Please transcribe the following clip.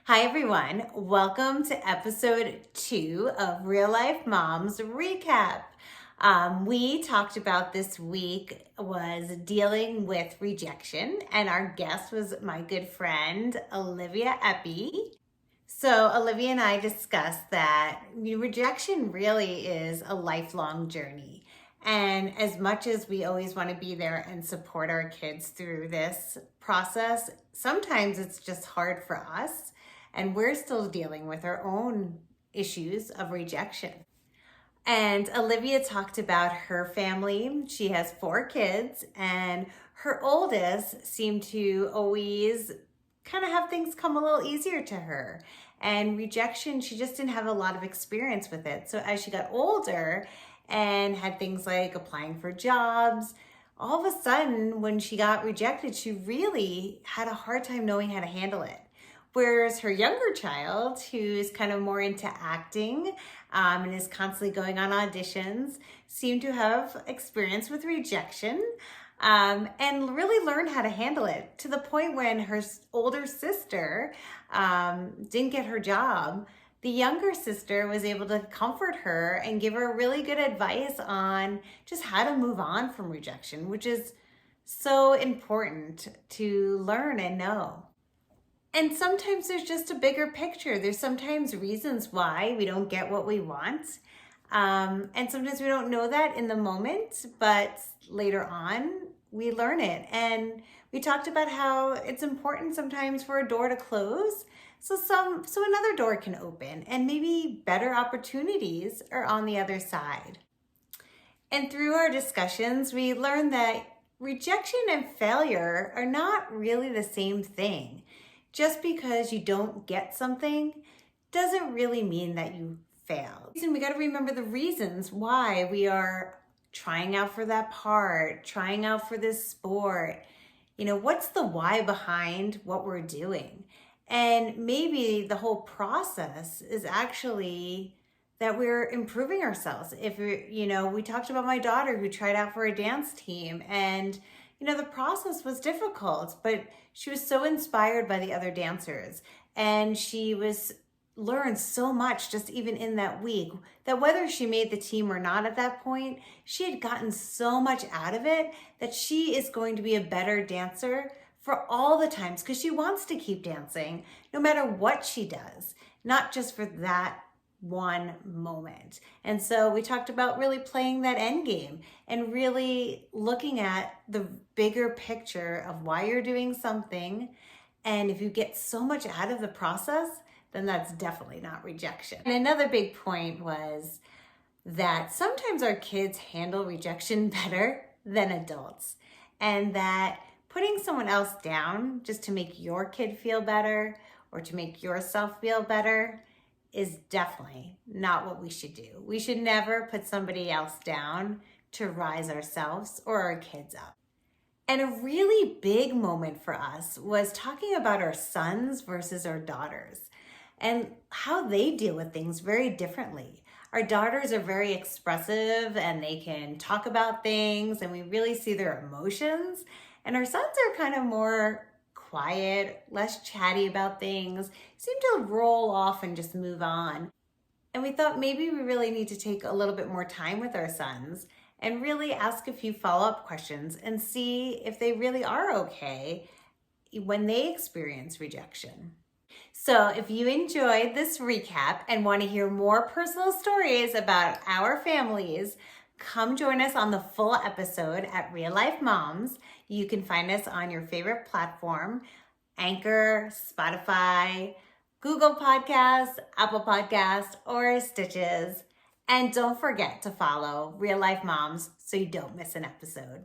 Hi everyone, welcome to episode 2 of Real Life Moms Recap. We talked about this week was dealing with rejection, and our guest was my good friend Olivia Eppy. So Olivia and I discussed that rejection really is a lifelong journey. And as much as we always want to be there and support our kids through this process, sometimes it's just hard for us. And we're still dealing with our own issues of rejection. And Olivia talked about her family. She has 4 kids, and her oldest seemed to always kind of have things come a little easier to her. And rejection, she just didn't have a lot of experience with it. So as she got older and had things like applying for jobs, all of a sudden, when she got rejected, she really had a hard time knowing how to handle it. Whereas her younger child, who's kind of more into acting and is constantly going on auditions, seemed to have experience with rejection and really learned how to handle it, to the point when her older sister didn't get her job. The younger sister was able to comfort her and give her really good advice on just how to move on from rejection, which is so important to learn and know. And sometimes there's just a bigger picture. There's sometimes reasons why we don't get what we want. And sometimes we don't know that in the moment, but later on we learn it. And we talked about how it's important sometimes for a door to close so another door can open, and maybe better opportunities are on the other side. And through our discussions, we learned that rejection and failure are not really the same thing. Just because you don't get something doesn't really mean that you failed. And we got to remember the reasons why we are trying out for that part, trying out for this sport. What's the why behind what we're doing? And maybe the whole process is actually that we're improving ourselves. If we talked about my daughter who tried out for a dance team, and the process was difficult, but she was so inspired by the other dancers, and she learned so much just even in that week, that whether she made the team or not at that point, she had gotten so much out of it that she is going to be a better dancer for all the times, because she wants to keep dancing no matter what she does, not just for that one moment. And so we talked about really playing that end game and really looking at the bigger picture of why you're doing something. And if you get so much out of the process, then that's definitely not rejection. And another big point was that sometimes our kids handle rejection better than adults, and that putting someone else down just to make your kid feel better or to make yourself feel better is definitely not what we should do. We should never put somebody else down to rise ourselves or our kids up. And a really big moment for us was talking about our sons versus our daughters and how they deal with things very differently. Our daughters are very expressive and they can talk about things, and we really see their emotions. And our sons are kind of more quiet, less chatty about things, seem to roll off and just move on. And we thought maybe we really need to take a little bit more time with our sons and really ask a few follow-up questions and see if they really are okay when they experience rejection. So if you enjoyed this recap and want to hear more personal stories about our families, come join us on the full episode at Real Life Moms. You can find us on your favorite platform: Anchor, Spotify, Google Podcasts, Apple Podcasts, or Stitches. And don't forget to follow Real Life Moms so you don't miss an episode.